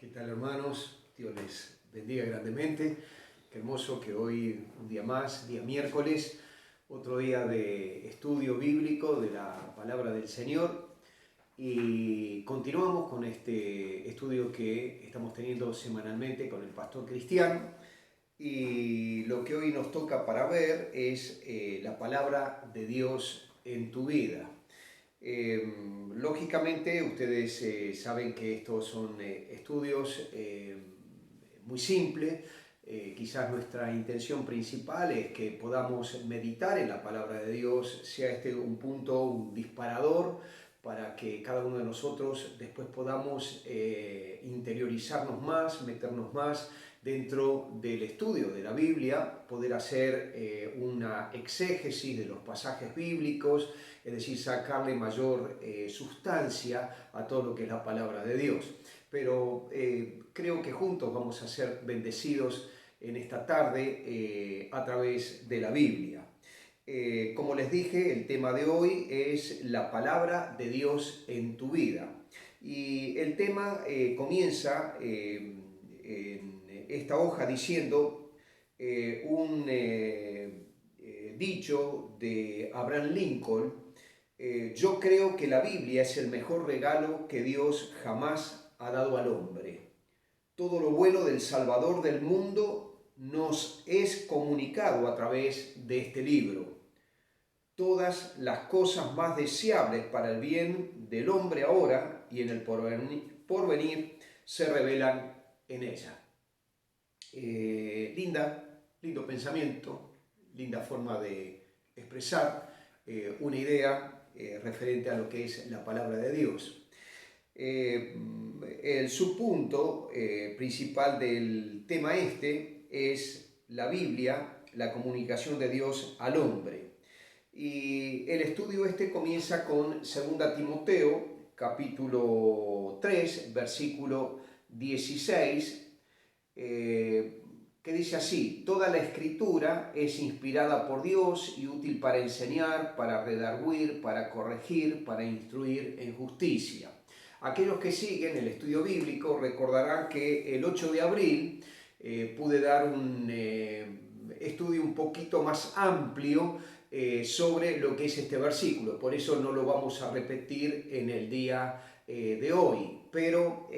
¿Qué tal, hermanos? Dios les bendiga grandemente. Qué hermoso que hoy, un día más, día miércoles, otro día de estudio bíblico de la palabra del Señor. Y continuamos con este estudio que estamos teniendo semanalmente con el pastor Cristiano. Y lo que hoy nos toca para ver es la palabra de Dios en tu vida. Lógicamente ustedes saben que estos son estudios muy simples. Quizás nuestra intención principal es que podamos meditar en la palabra de Dios, sea este un punto, un disparador, para que cada uno de nosotros después podamos interiorizarnos más, meternos más dentro del estudio de la Biblia, poder hacer una exégesis de los pasajes bíblicos, es decir, sacarle mayor sustancia a todo lo que es la palabra de Dios. Pero creo que juntos vamos a ser bendecidos en esta tarde a través de la Biblia. Como les dije, el tema de hoy es la palabra de Dios en tu vida. Y el tema comienza en esta hoja diciendo un dicho de Abraham Lincoln: yo creo que la Biblia es el mejor regalo que Dios jamás ha dado al hombre. Todo lo bueno del Salvador del mundo nos es comunicado a través de este libro. Todas las cosas más deseables para el bien del hombre ahora y en el porvenir se revelan en ella. Lindo pensamiento, linda forma de expresar una idea referente a lo que es la palabra de Dios. El subpunto principal del tema es la Biblia, la comunicación de Dios al hombre. Y el estudio comienza con 2 Timoteo, capítulo 3, versículo 16, que dice así: toda la escritura es inspirada por Dios y útil para enseñar, para redarguir, para corregir, para instruir en justicia. Aquellos que siguen el estudio bíblico recordarán que el 8 de abril pude dar un estudio un poquito más amplio sobre lo que es este versículo. Por eso no lo vamos a repetir en el día de hoy, pero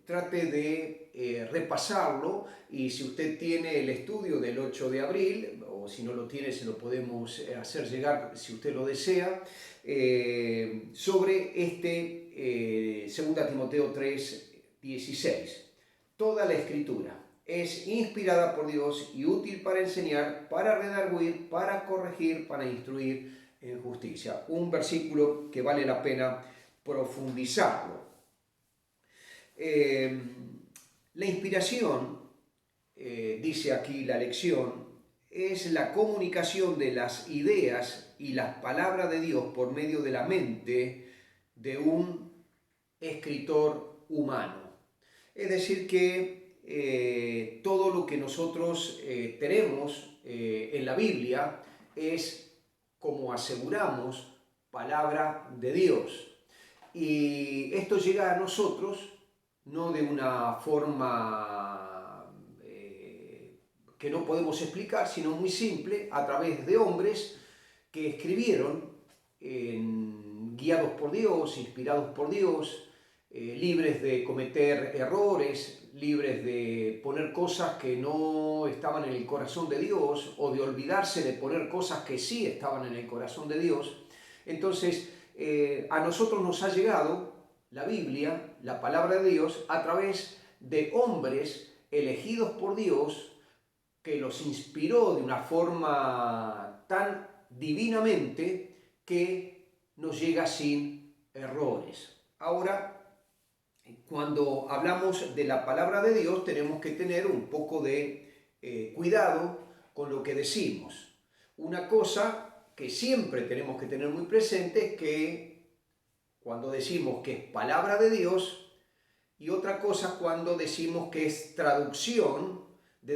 trate de repasarlo, y si usted tiene el estudio del 8 de abril, o si no lo tiene, se lo podemos hacer llegar si usted lo desea, sobre 2 Timoteo 3, 16. Toda la escritura es inspirada por Dios y útil para enseñar, para redarguir, para corregir, para instruir en justicia. Un versículo que vale la pena profundizarlo. La inspiración, dice aquí la lección, es la comunicación de las ideas y las palabras de Dios por medio de la mente de un escritor humano. Es decir, que todo lo que nosotros tenemos en la Biblia es, como aseguramos, palabra de Dios. Y esto llega a nosotros no de una forma que no podemos explicar, sino muy simple, a través de hombres que escribieron guiados por Dios, inspirados por Dios, libres de cometer errores, libres de poner cosas que no estaban en el corazón de Dios, o de olvidarse de poner cosas que sí estaban en el corazón de Dios. Entonces, a nosotros nos ha llegado la Biblia, la palabra de Dios, a través de hombres elegidos por Dios, que los inspiró de una forma tan divinamente que nos llega sin errores. Ahora, cuando hablamos de la palabra de Dios, tenemos que tener un poco de cuidado con lo que decimos. Una cosa que siempre tenemos que tener muy presente es que cuando decimos que es palabra de Dios, y otra cosa cuando decimos que es traducción de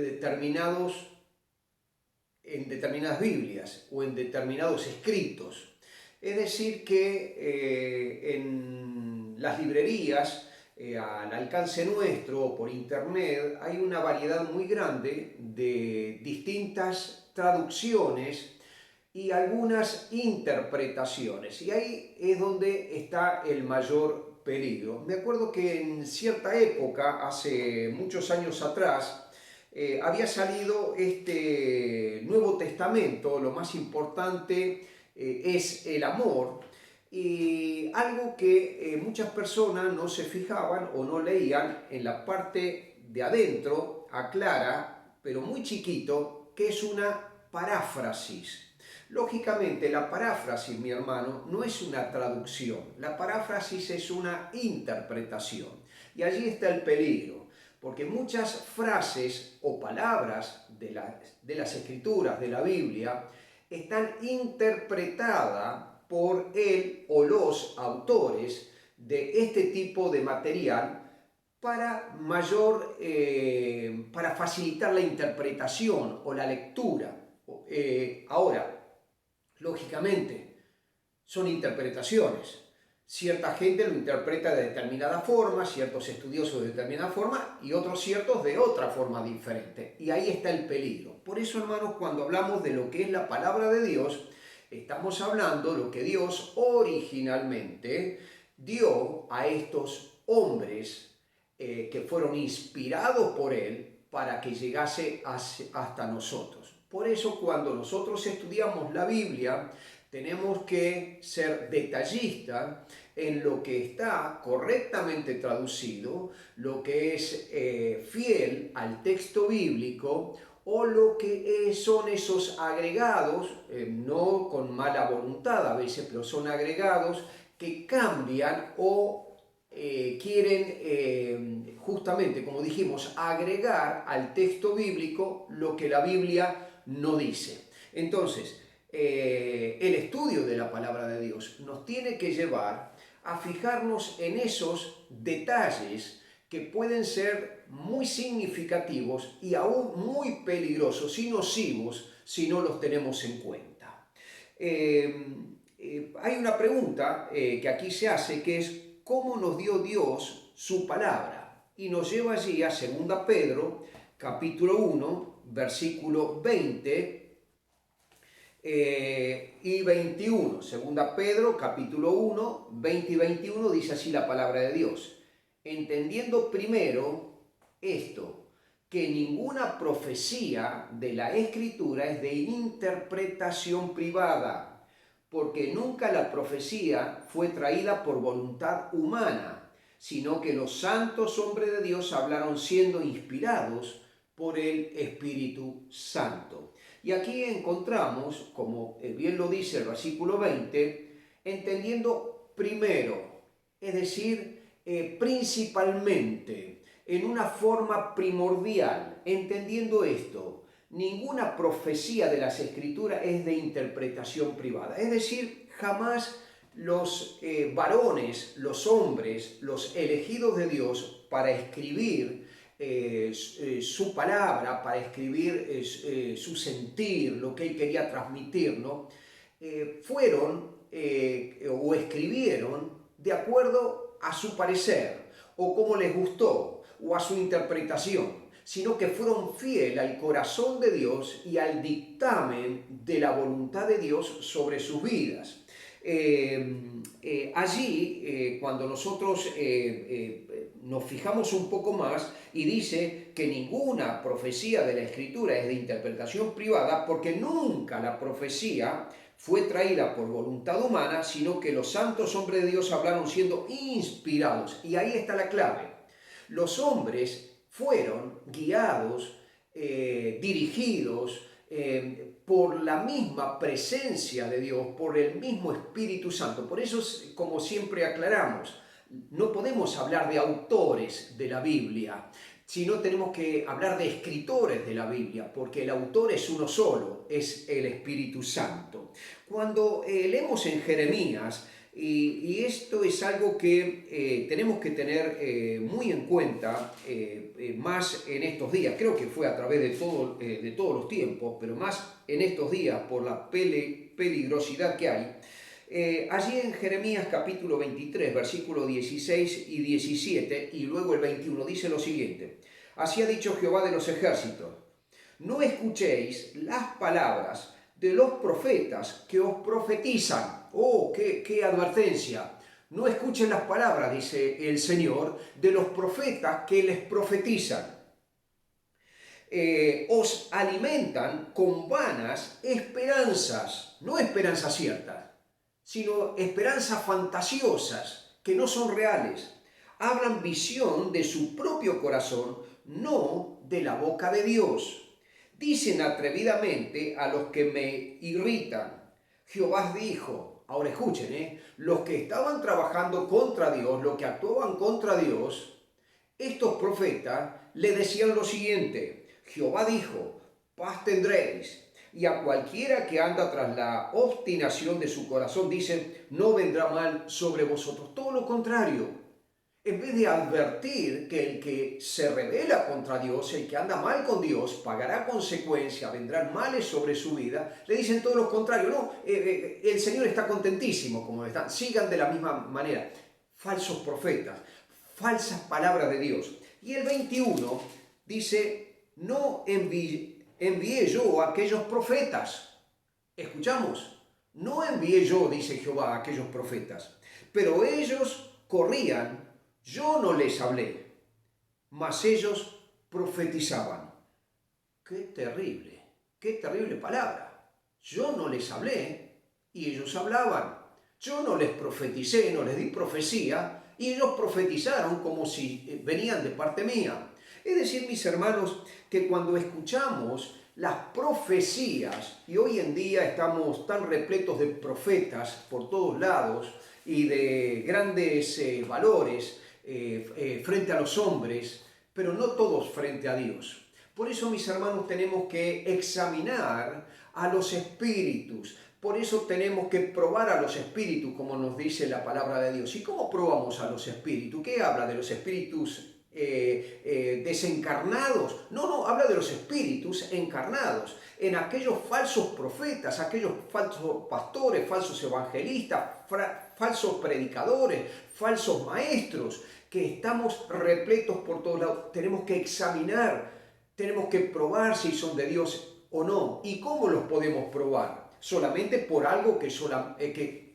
en determinadas Biblias o en determinados escritos. Es decir, que en las librerías al alcance nuestro por internet hay una variedad muy grande de distintas traducciones y algunas interpretaciones. Y ahí es donde está el mayor peligro. Me acuerdo que en cierta época, hace muchos años atrás, había salido este Nuevo Testamento. Lo más importante es el amor, y algo que muchas personas no se fijaban o no leían en la parte de adentro, aclara, pero muy chiquito, que es una paráfrasis. Lógicamente, la paráfrasis, mi hermano, no es una traducción. La paráfrasis es una interpretación. Y allí está el peligro, porque muchas frases o palabras de las escrituras, de la Biblia, están interpretadas por él o los autores de este tipo de material para para facilitar la interpretación o la lectura. Ahora, lógicamente, son interpretaciones. Cierta gente lo interpreta de determinada forma, ciertos estudiosos de determinada forma y otros ciertos de otra forma diferente. Y ahí está el peligro. Por eso, hermanos, cuando hablamos de lo que es la palabra de Dios, estamos hablando de lo que Dios originalmente dio a estos hombres que fueron inspirados por Él para que llegase hasta nosotros. Por eso, cuando nosotros estudiamos la Biblia, tenemos que ser detallistas en lo que está correctamente traducido, lo que es fiel al texto bíblico, o lo que son esos agregados, no con mala voluntad a veces, pero son agregados que cambian o quieren justamente, como dijimos, agregar al texto bíblico lo que la Biblia no dice. Entonces, el estudio de la palabra de Dios nos tiene que llevar a fijarnos en esos detalles que pueden ser muy significativos y aún muy peligrosos y nocivos si no los tenemos en cuenta. Hay una pregunta que aquí se hace, que es ¿cómo nos dio Dios su palabra? Y nos lleva allí a 2 Pedro, capítulo 1, versículo 20 y 21. 2 Pedro, capítulo 1, 20 y 21, dice así la palabra de Dios. Entendiendo primero esto, que ninguna profecía de la Escritura es de interpretación privada, porque nunca la profecía fue traída por voluntad humana, sino que los santos hombres de Dios hablaron siendo inspirados por el Espíritu Santo. Y aquí encontramos, como bien lo dice el versículo 20, entendiendo primero, es decir, principalmente, en una forma primordial, entendiendo esto, ninguna profecía de las Escrituras es de interpretación privada. Es decir, jamás los varones, los hombres, los elegidos de Dios para escribir su palabra, para escribir su sentir, lo que él quería transmitir, ¿no? Fueron o escribieron de acuerdo a su parecer, o como les gustó, o a su interpretación, sino que fueron fieles al corazón de Dios y al dictamen de la voluntad de Dios sobre sus vidas. Allí, cuando nosotros nos fijamos un poco más, y dice que ninguna profecía de la Escritura es de interpretación privada, porque nunca la profecía fue traída por voluntad humana, sino que los santos hombres de Dios hablaron siendo inspirados. Y ahí está la clave. Los hombres fueron guiados, dirigidos, por la misma presencia de Dios, por el mismo Espíritu Santo. Por eso, como siempre aclaramos, no podemos hablar de autores de la Biblia, sino tenemos que hablar de escritores de la Biblia, porque el autor es uno solo, es el Espíritu Santo. Cuando leemos en Jeremías, y esto es algo que tenemos que tener muy en cuenta, más en estos días, creo que fue a través de todos los tiempos, pero más en estos días por la peligrosidad que hay. Allí en Jeremías capítulo 23, versículos 16 y 17, y luego el 21, dice lo siguiente: Así ha dicho Jehová de los ejércitos: no escuchéis las palabras de los profetas que os profetizan. ¡Oh, qué advertencia! No escuchen las palabras, dice el Señor, de los profetas que les profetizan. Os alimentan con vanas esperanzas, no esperanzas ciertas, sino esperanzas fantasiosas que no son reales. Hablan visión de su propio corazón, no de la boca de Dios. Dicen atrevidamente a los que me irritan: Jehová dijo. Ahora escuchen, los que estaban trabajando contra Dios, los que actuaban contra Dios, estos profetas le decían lo siguiente: Jehová dijo, paz tendréis. Y a cualquiera que anda tras la obstinación de su corazón dicen: no vendrá mal sobre vosotros. Todo lo contrario. En vez de advertir que el que se rebela contra Dios, el que anda mal con Dios, pagará consecuencias, vendrán males sobre su vida, le dicen todo lo contrario. No, el Señor está contentísimo como están. Sigan de la misma manera. Falsos profetas, falsas palabras de Dios. Y el 21 dice: no envié yo a aquellos profetas. ¿Escuchamos? No envié yo, dice Jehová, a aquellos profetas, pero ellos corrían. Yo no les hablé, mas ellos profetizaban. Qué terrible palabra. Yo no les hablé y ellos hablaban. Yo no les profeticé, no les di profecía y ellos profetizaron como si venían de parte mía. Es decir, mis hermanos, que cuando escuchamos las profecías, y hoy en día estamos tan repletos de profetas por todos lados y de grandes valores, frente a los hombres, pero no todos frente a Dios. Por eso, mis hermanos, tenemos que examinar a los espíritus. Por eso tenemos que probar a los espíritus, como nos dice la palabra de Dios. ¿Y cómo probamos a los espíritus? ¿Qué habla de los espíritus desencarnados? No, habla de los espíritus encarnados en aquellos falsos profetas, aquellos falsos pastores, falsos evangelistas, falsos predicadores, falsos maestros, que estamos repletos por todos lados. Tenemos que examinar, tenemos que probar si son de Dios o no. ¿Y cómo los podemos probar? Solamente por algo que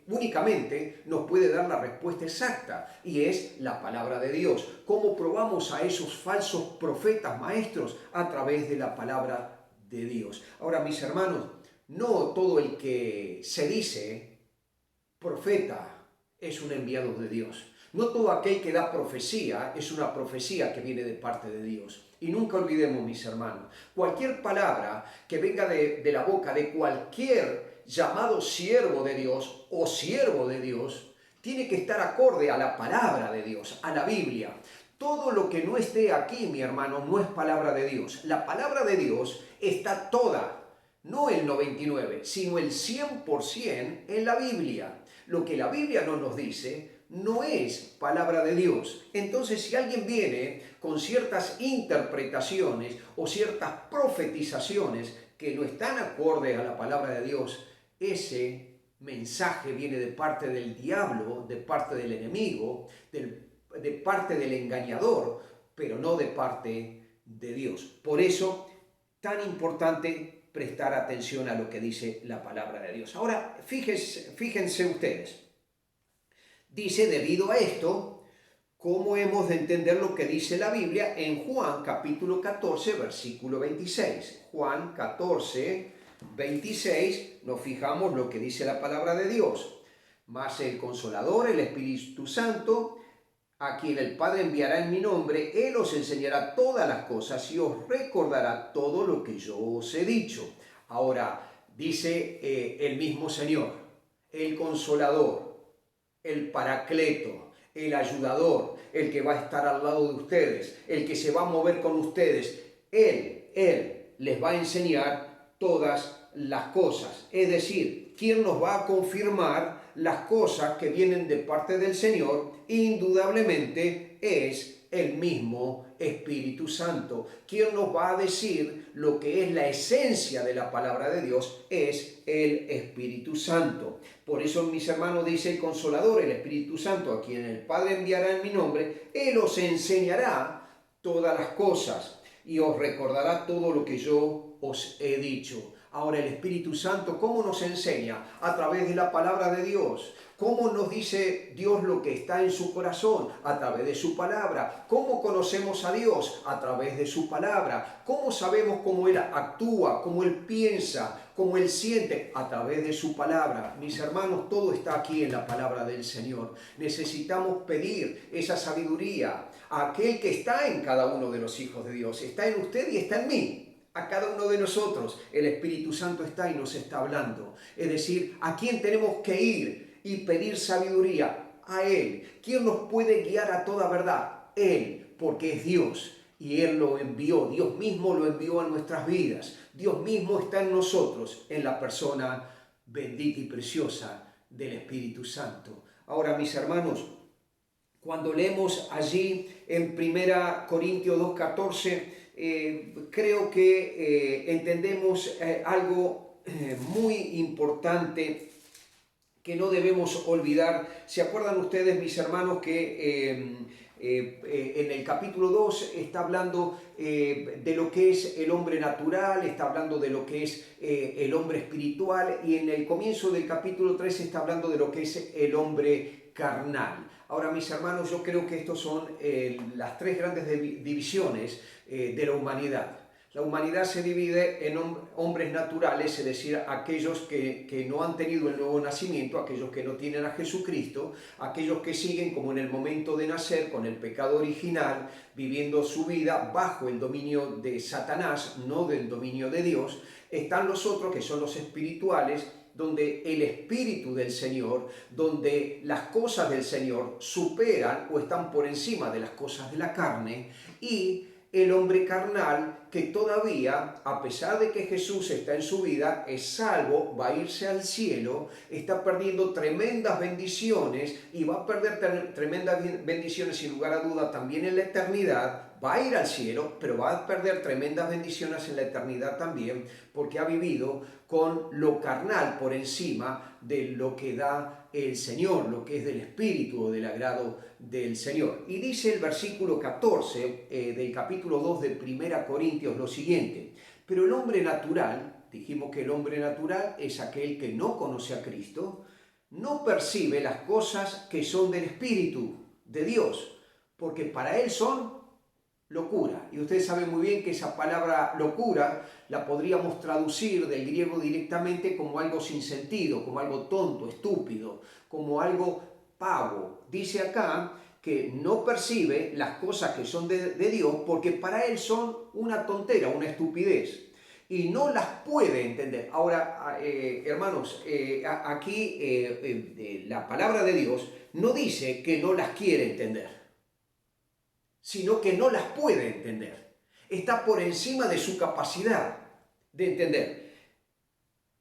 únicamente nos puede dar la respuesta exacta, y es la palabra de Dios. ¿Cómo probamos a esos falsos profetas, maestros? A través de la palabra de Dios. Ahora, mis hermanos, no todo el que se dice profeta es un enviado de Dios. No todo aquel que da profecía es una profecía que viene de parte de Dios. Y nunca olvidemos, mis hermanos, cualquier palabra que venga de la boca de cualquier llamado siervo de Dios o siervo de Dios, tiene que estar acorde a la palabra de Dios, a la Biblia. Todo lo que no esté aquí, mi hermano, no es palabra de Dios. La palabra de Dios está toda, no el 99, sino el 100% en la Biblia. Lo que la Biblia no nos dice no es palabra de Dios. Entonces, si alguien viene con ciertas interpretaciones o ciertas profetizaciones que no están acordes a la palabra de Dios, ese mensaje viene de parte del diablo, de parte del enemigo, de parte del engañador, pero no de parte de Dios. Por eso, tan importante prestar atención a lo que dice la palabra de Dios. Ahora, fíjense ustedes. Dice, debido a esto, ¿cómo hemos de entender lo que dice la Biblia en Juan capítulo 14, versículo 26? Juan 14, 26, nos fijamos lo que dice la palabra de Dios. Mas el Consolador, el Espíritu Santo, a quien el Padre enviará en mi nombre, Él os enseñará todas las cosas y os recordará todo lo que yo os he dicho. Ahora, dice el mismo Señor, el Consolador, el Paracleto, el Ayudador, el que va a estar al lado de ustedes, el que se va a mover con ustedes, Él les va a enseñar todas las cosas. Es decir, ¿quién nos va a confirmar las cosas que vienen de parte del Señor? Indudablemente es el mismo Espíritu Santo. Quien nos va a decir lo que es la esencia de la palabra de Dios es el Espíritu Santo. Por eso, mis hermanos, dice el Consolador, el Espíritu Santo, a quien el Padre enviará en mi nombre, Él os enseñará todas las cosas y os recordará todo lo que yo os he dicho. Ahora, el Espíritu Santo, ¿cómo nos enseña? A través de la palabra de Dios. ¿Cómo nos dice Dios lo que está en su corazón? A través de su palabra. ¿Cómo conocemos a Dios? A través de su palabra. ¿Cómo sabemos cómo Él actúa, cómo Él piensa, cómo Él siente? A través de su palabra. Mis hermanos, todo está aquí en la palabra del Señor. Necesitamos pedir esa sabiduría a aquel que está en cada uno de los hijos de Dios. Está en usted y está en mí. A cada uno de nosotros el Espíritu Santo está y nos está hablando. Es decir, ¿a quién tenemos que ir y pedir sabiduría? A Él. ¿Quién nos puede guiar a toda verdad? Él, porque es Dios y Él lo envió. Dios mismo lo envió a nuestras vidas. Dios mismo está en nosotros, en la persona bendita y preciosa del Espíritu Santo. Ahora, mis hermanos, cuando leemos allí en 1 Corintios 2:14, creo que entendemos algo muy importante que no debemos olvidar. ¿Se acuerdan ustedes, mis hermanos, que en el capítulo 2 está hablando de lo que es el hombre natural, está hablando de lo que es el hombre espiritual, y en el comienzo del capítulo 3 está hablando de lo que es el hombre carnal? Ahora, mis hermanos, yo creo que estos son las tres grandes divisiones de la humanidad. La humanidad se divide en hombres naturales, es decir, aquellos que no han tenido el nuevo nacimiento, aquellos que no tienen a Jesucristo, aquellos que siguen como en el momento de nacer con el pecado original, viviendo su vida bajo el dominio de Satanás, no del dominio de Dios. Están los otros que son los espirituales, donde el Espíritu del Señor, donde las cosas del Señor superan o están por encima de las cosas de la carne, y el hombre carnal que todavía, a pesar de que Jesús está en su vida, es salvo, va a irse al cielo, está perdiendo tremendas bendiciones y va a perder tremendas bendiciones sin lugar a duda también en la eternidad. Va a ir al cielo, pero va a perder tremendas bendiciones en la eternidad también, porque ha vivido con lo carnal por encima de lo que da el Señor, lo que es del Espíritu o del agrado del Señor. Y dice el versículo 14 del capítulo 2 de 1 Corintios lo siguiente: pero el hombre natural, dijimos que el hombre natural es aquel que no conoce a Cristo, no percibe las cosas que son del Espíritu de Dios, porque para él son locura. Y ustedes saben muy bien que esa palabra locura la podríamos traducir del griego directamente como algo sin sentido, como algo tonto, estúpido, como algo pavo. Dice acá que no percibe las cosas que son de Dios porque para él son una tontera, una estupidez, y no las puede entender. Ahora, hermanos, aquí la palabra de Dios no dice que no las quiere entender, sino que no las puede entender. Está por encima de su capacidad de entender,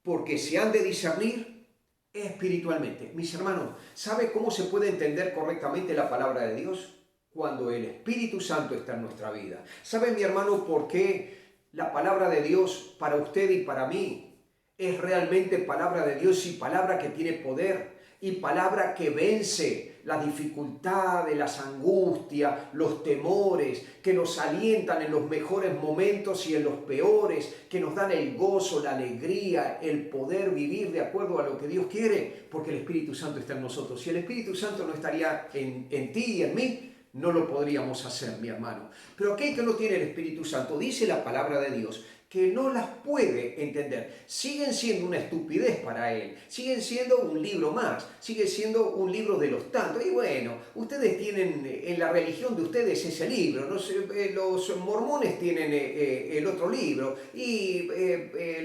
porque se han de discernir espiritualmente. Mis hermanos, ¿sabe cómo se puede entender correctamente la palabra de Dios? Cuando el Espíritu Santo está en nuestra vida. ¿Sabe, mi hermano, por qué la palabra de Dios para usted y para mí es realmente palabra de Dios y palabra que tiene poder y palabra que vence las dificultades, las angustias, los temores, que nos alientan en los mejores momentos y en los peores, que nos dan el gozo, la alegría, el poder vivir de acuerdo a lo que Dios quiere? Porque el Espíritu Santo está en nosotros. Si el Espíritu Santo no estaría en ti y en mí, no lo podríamos hacer, mi hermano. Pero aquel que no tiene el Espíritu Santo, dice la palabra de Dios, que no las puede entender. Siguen siendo una estupidez para él, siguen siendo un libro más, sigue siendo un libro de los tantos. Y bueno, ustedes tienen en la religión de ustedes ese libro, los mormones tienen el otro libro, y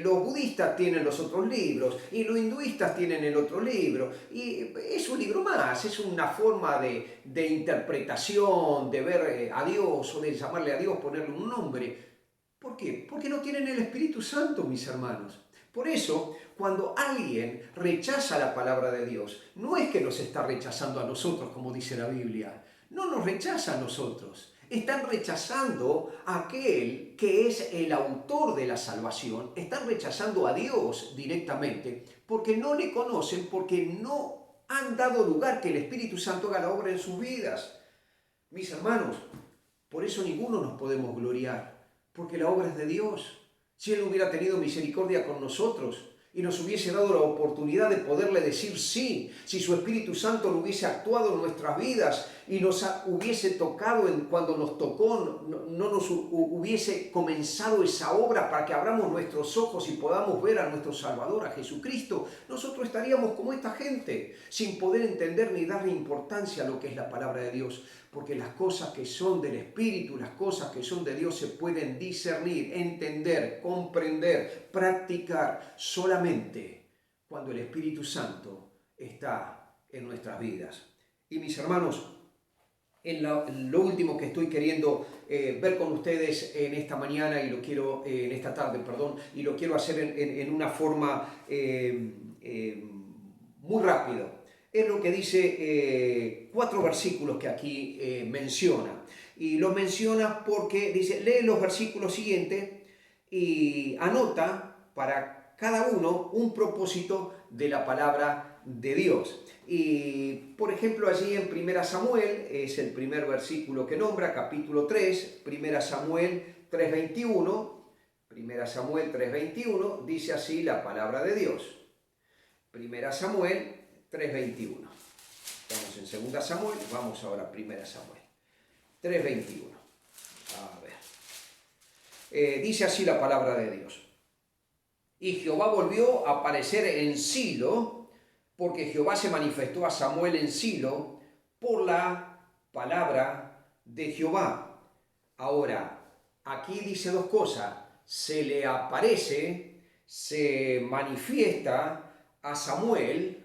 los budistas tienen los otros libros, y los hinduistas tienen el otro libro, y es un libro más, es una forma de interpretación, de ver a Dios o de llamarle a Dios, ponerle un nombre. ¿Por qué? Porque no tienen el Espíritu Santo, mis hermanos. Por eso, cuando alguien rechaza la palabra de Dios, no es que nos está rechazando a nosotros, como dice la Biblia. No nos rechaza a nosotros. Están rechazando a aquel que es el autor de la salvación. Están rechazando a Dios directamente porque no le conocen, porque no han dado lugar que el Espíritu Santo haga la obra en sus vidas. Mis hermanos, por eso ninguno nos podemos gloriar, porque la obra es de Dios. Si Él hubiera tenido misericordia con nosotros y nos hubiese dado la oportunidad de poderle decir sí, si su Espíritu Santo lo hubiese actuado en nuestras vidas y nos hubiese tocado cuando nos tocó, no nos hubiese comenzado esa obra para que abramos nuestros ojos y podamos ver a nuestro Salvador, a Jesucristo, nosotros estaríamos como esta gente, sin poder entender ni darle importancia a lo que es la palabra de Dios. Porque las cosas que son del Espíritu, las cosas que son de Dios se pueden discernir, entender, comprender, practicar solamente cuando el Espíritu Santo está en nuestras vidas. Y mis hermanos, en lo último que estoy queriendo ver con ustedes en esta mañana y lo quiero, en esta tarde, perdón, y lo quiero hacer en una forma muy rápido. Es lo que dice 4 versículos que aquí menciona. Y los menciona porque dice, lee los versículos siguientes y anota para cada uno un propósito de la palabra de Dios. Y por ejemplo allí en 1 Samuel, es el primer versículo que nombra, capítulo 3, 1 Samuel 3:21, 1 Samuel 3:21, dice así la palabra de Dios. 1 Samuel 3:21. Estamos en 2 Samuel, vamos ahora a 1 Samuel 3:21. A ver. Dice así la palabra de Dios. Y Jehová volvió a aparecer en Silo, porque Jehová se manifestó a Samuel en Silo por la palabra de Jehová. Ahora, aquí dice 2 cosas. Se le aparece, se manifiesta a Samuel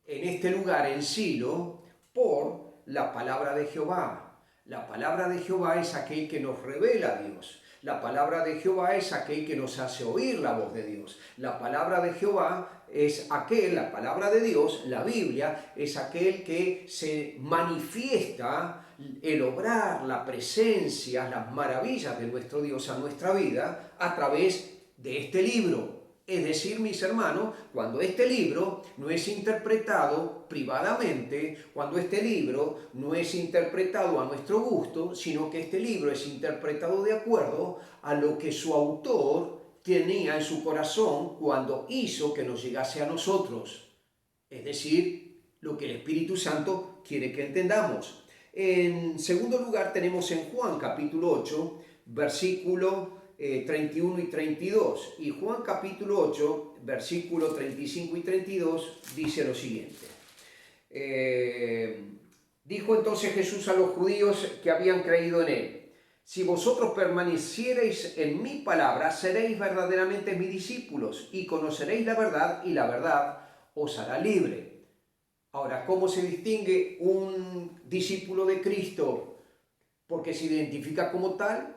en este lugar, en Silo, por la palabra de Jehová. La palabra de Jehová es aquel que nos revela a Dios. La palabra de Jehová es aquel que nos hace oír la voz de Dios. La palabra de Jehová es aquel, la palabra de Dios, la Biblia, es aquel que se manifiesta el obrar, la presencia, las maravillas de nuestro Dios a nuestra vida a través de este libro. Es decir, mis hermanos, cuando este libro no es interpretado privadamente, cuando este libro no es interpretado a nuestro gusto, sino que este libro es interpretado de acuerdo a lo que su autor tenía en su corazón cuando hizo que nos llegase a nosotros. Es decir, lo que el Espíritu Santo quiere que entendamos. En segundo lugar tenemos en Juan capítulo 8, versículo 31 y 32. Y Juan capítulo 8, versículo 35 y 32 dice lo siguiente. Dijo entonces Jesús a los judíos que habían creído en él: si vosotros permaneciereis en mi palabra, seréis verdaderamente mis discípulos y conoceréis la verdad, y la verdad os hará libre. Ahora, ¿cómo se distingue un discípulo de Cristo? Porque se identifica como tal,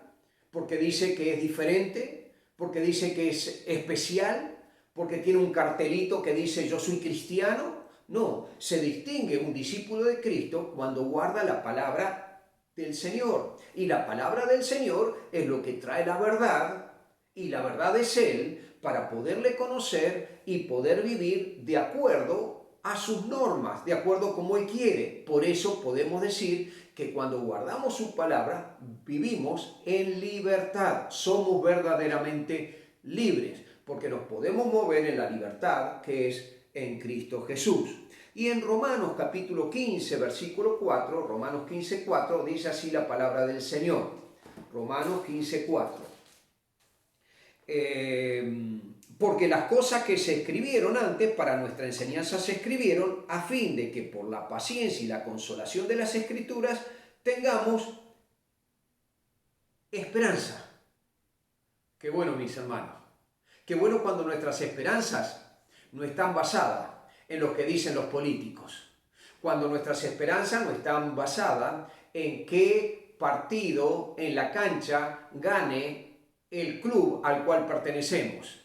porque dice que es diferente, porque dice que es especial, porque tiene un cartelito que dice yo soy cristiano. No, se distingue un discípulo de Cristo cuando guarda la palabra del Señor. Y la palabra del Señor es lo que trae la verdad, y la verdad es Él, para poderle conocer y poder vivir de acuerdo a sus normas, de acuerdo como Él quiere. Por eso podemos decir que cuando guardamos su palabra, vivimos en libertad, somos verdaderamente libres, porque nos podemos mover en la libertad que es en Cristo Jesús. Y en Romanos capítulo 15, versículo 4, Romanos 15, 4, dice así la palabra del Señor. Romanos 15, 4. Porque las cosas que se escribieron antes para nuestra enseñanza se escribieron a fin de que por la paciencia y la consolación de las Escrituras tengamos esperanza. Qué bueno, mis hermanos. Qué bueno cuando nuestras esperanzas no están basadas en lo que dicen los políticos. Cuando nuestras esperanzas no están basadas en qué partido en la cancha gane el club al cual pertenecemos.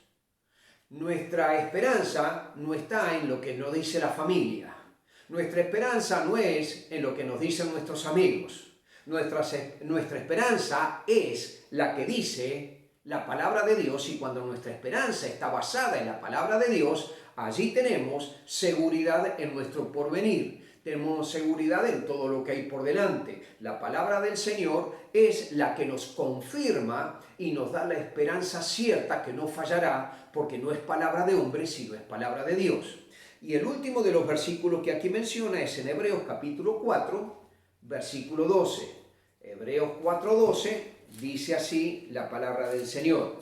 Nuestra esperanza no está en lo que nos dice la familia. Nuestra esperanza no es en lo que nos dicen nuestros amigos. Nuestra esperanza es la que dice la palabra de Dios, y cuando nuestra esperanza está basada en la palabra de Dios, allí tenemos seguridad en nuestro porvenir. Tenemos seguridad en todo lo que hay por delante. La palabra del Señor es la que nos confirma y nos da la esperanza cierta que no fallará, porque no es palabra de hombre, sino es palabra de Dios. Y el último de los versículos que aquí menciona es en Hebreos capítulo 4, versículo 12. Hebreos 4:12 dice así la palabra del Señor.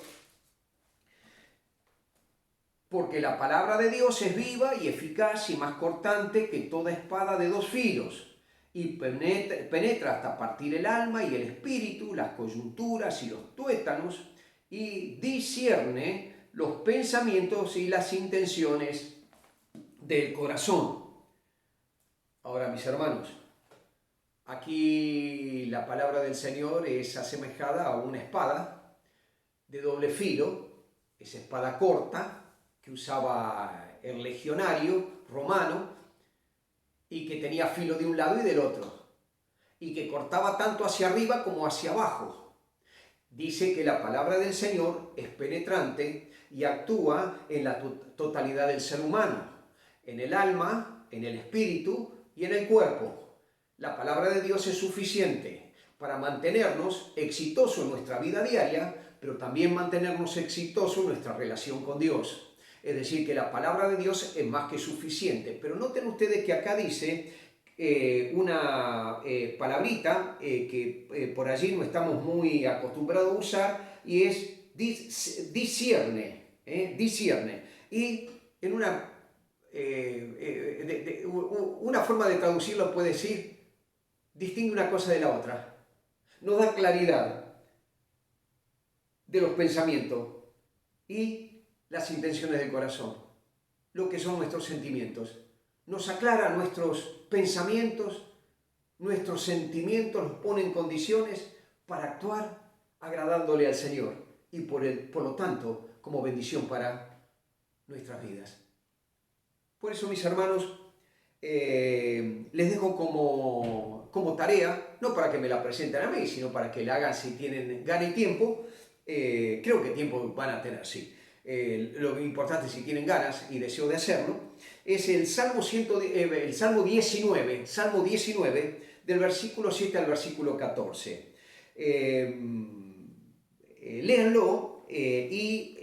Porque la palabra de Dios es viva y eficaz y más cortante que toda espada de dos filos, y penetra hasta partir el alma y el espíritu, las coyunturas y los tuétanos, y discierne los pensamientos y las intenciones del corazón. Ahora, mis hermanos, aquí la palabra del Señor es asemejada a una espada de doble filo, esa espada corta que usaba el legionario romano y que tenía filo de un lado y del otro, y que cortaba tanto hacia arriba como hacia abajo. Dice que la palabra del Señor es penetrante y actúa en la totalidad del ser humano, en el alma, en el espíritu y en el cuerpo. La palabra de Dios es suficiente para mantenernos exitosos en nuestra vida diaria, pero también mantenernos exitosos en nuestra relación con Dios. Es decir, que la palabra de Dios es más que suficiente. Pero noten ustedes que acá dice una palabrita que por allí no estamos muy acostumbrados a usar, y es discierne. Discierne. Y en una forma de traducirlo puede decir, distingue una cosa de la otra. Nos da claridad de los pensamientos y las intenciones del corazón, lo que son nuestros sentimientos. Nos aclara nuestros pensamientos, nuestros sentimientos, los pone en condiciones para actuar agradándole al Señor y por lo tanto como bendición para nuestras vidas. Por eso, mis hermanos, les dejo como tarea, no para que me la presenten a mí, sino para que la hagan si tienen gana y tiempo. Creo que tiempo van a tener, sí. Lo importante, si tienen ganas y deseo de hacerlo, es el Salmo 19, del versículo 7 al versículo 14. Léanlo y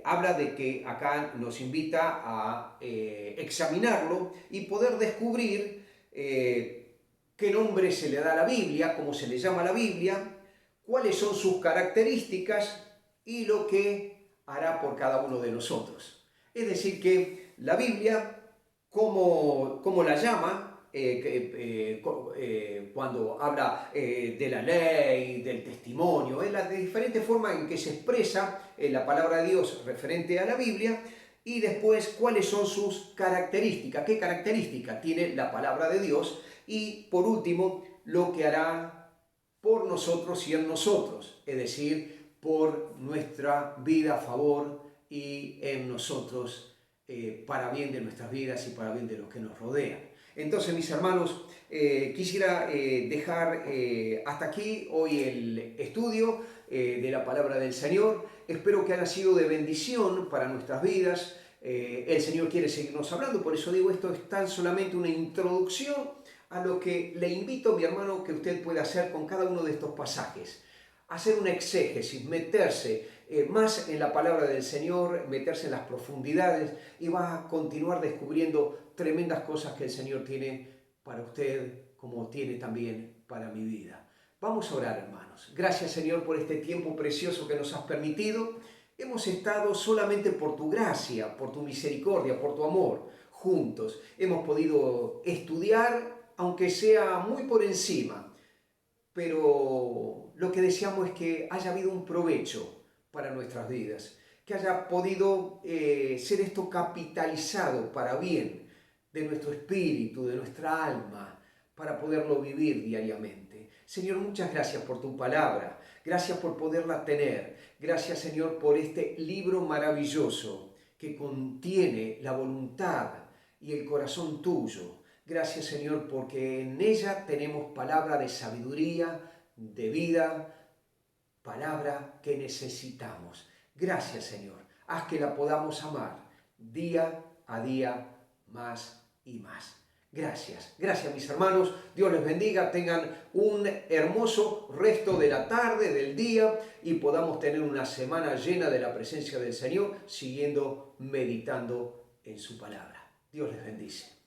habla de que acá nos invita a examinarlo y poder descubrir qué nombre se le da a la Biblia, cómo se le llama a la Biblia, cuáles son sus características y lo que hará por cada uno de nosotros. Es decir, que la Biblia, como la llama, cuando habla de la ley, del testimonio, las diferentes formas en que se expresa la palabra de Dios referente a la Biblia, y después cuáles son sus características, qué características tiene la palabra de Dios, y por último, lo que hará por nosotros y en nosotros, es decir, por nuestra vida a favor y en nosotros, para bien de nuestras vidas y para bien de los que nos rodean. Entonces, mis hermanos, quisiera dejar hasta aquí hoy el estudio de la palabra del Señor. Espero que haya sido de bendición para nuestras vidas. El Señor quiere seguirnos hablando, por eso digo, esto es tan solamente una introducción a lo que le invito, mi hermano, que usted pueda hacer con cada uno de estos pasajes. Hacer una exégesis, meterse más en la palabra del Señor, meterse en las profundidades, y va a continuar descubriendo tremendas cosas que el Señor tiene para usted, como tiene también para mi vida. Vamos a orar, hermanos. Gracias, Señor, por este tiempo precioso que nos has permitido. Hemos estado solamente por tu gracia, por tu misericordia, por tu amor, juntos. Hemos podido estudiar, aunque sea muy por encima, pero lo que deseamos es que haya habido un provecho para nuestras vidas, que haya podido ser esto capitalizado para bien de nuestro espíritu, de nuestra alma, para poderlo vivir diariamente. Señor, muchas gracias por tu palabra, gracias por poderla tener, gracias, Señor, por este libro maravilloso que contiene la voluntad y el corazón tuyo. Gracias, Señor, porque en ella tenemos palabra de sabiduría, de vida, palabra que necesitamos. Gracias, Señor. Haz que la podamos amar día a día más y más. Gracias, gracias mis hermanos. Dios les bendiga, tengan un hermoso resto de la tarde, del día y podamos tener una semana llena de la presencia del Señor, siguiendo meditando en su palabra. Dios les bendice.